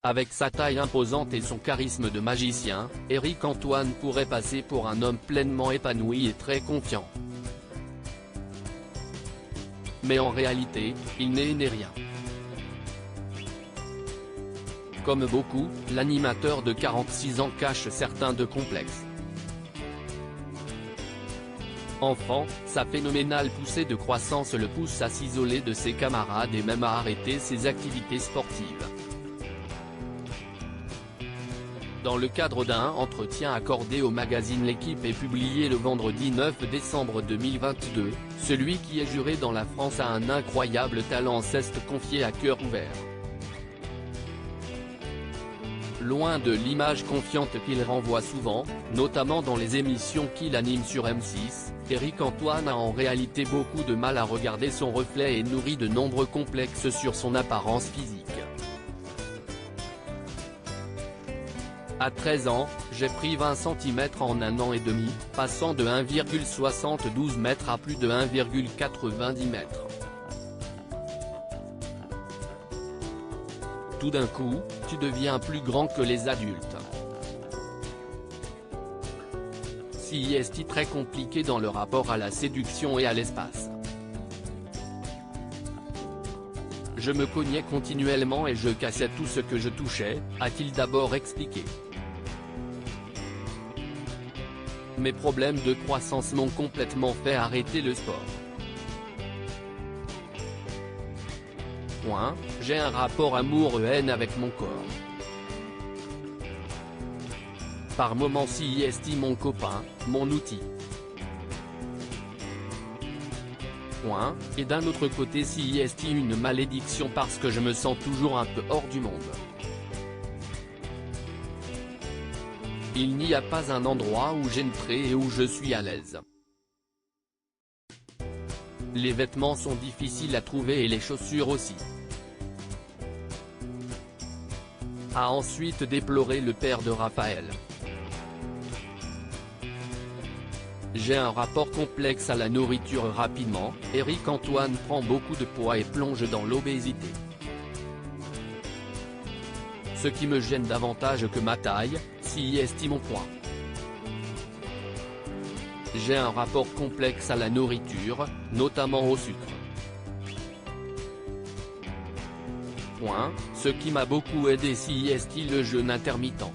Avec sa taille imposante et son charisme de magicien, Éric Antoine pourrait passer pour un homme pleinement épanoui et très confiant. Mais en réalité, il n'est rien. Comme beaucoup, l'animateur de 46 ans cache certains de complexes. Enfant, sa phénoménale poussée de croissance le pousse à s'isoler de ses camarades et même à arrêter ses activités sportives. Dans le cadre d'un entretien accordé au magazine L'Équipe et publié le vendredi 9 décembre 2022, celui qui est juré dans la France a un incroyable talent s'est confié à cœur ouvert. Loin de l'image confiante qu'il renvoie souvent, notamment dans les émissions qu'il anime sur M6, Éric Antoine a en réalité beaucoup de mal à regarder son reflet et nourrit de nombreux complexes sur son apparence physique. À 13 ans, j'ai pris 20 cm en un an et demi, passant de 1,72 m à plus de 1,90 m. Tout d'un coup, tu deviens plus grand que les adultes. C'est très compliqué dans le rapport à la séduction et à l'espace. Je me cognais continuellement et je cassais tout ce que je touchais, a-t-il d'abord expliqué. Mes problèmes de croissance m'ont complètement fait arrêter le sport. J'ai un rapport amour-haine avec mon corps. Par moments c'est mon copain, mon outil. Et d'un autre côté c'est une malédiction parce que je me sens toujours un peu hors du monde. Il n'y a pas un endroit où j'entrerai et où je suis à l'aise. Les vêtements sont difficiles à trouver et les chaussures aussi. A ensuite déploré le père de Raphaël. J'ai un rapport complexe à la nourriture rapidement, Éric Antoine prend beaucoup de poids et plonge dans l'obésité. Ce qui me gêne davantage que ma taille, c'est mon poids. J'ai un rapport complexe à la nourriture, notamment au sucre. Ce qui m'a beaucoup aidé c'est le jeûne intermittent.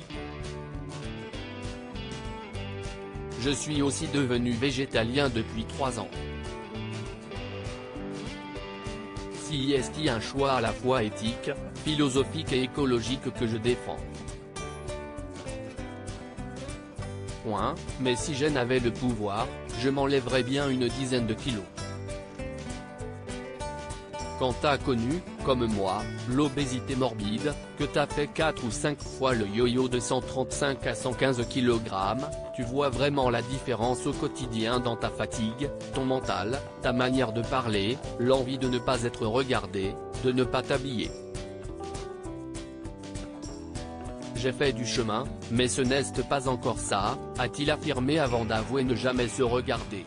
Je suis aussi devenu végétalien depuis 3 ans. C'est un choix à la fois éthique, philosophique et écologique que je défends. Mais si je n'avais le pouvoir, je m'enlèverais bien une dizaine de kilos. Quand t'as connu, comme moi, l'obésité morbide, que t'as fait 4 ou 5 fois le yo-yo de 135 à 115 kg, tu vois vraiment la différence au quotidien dans ta fatigue, ton mental, ta manière de parler, l'envie de ne pas être regardé, de ne pas t'habiller. J'ai fait du chemin, mais ce n'est pas encore ça, a-t-il affirmé avant d'avouer ne jamais se regarder.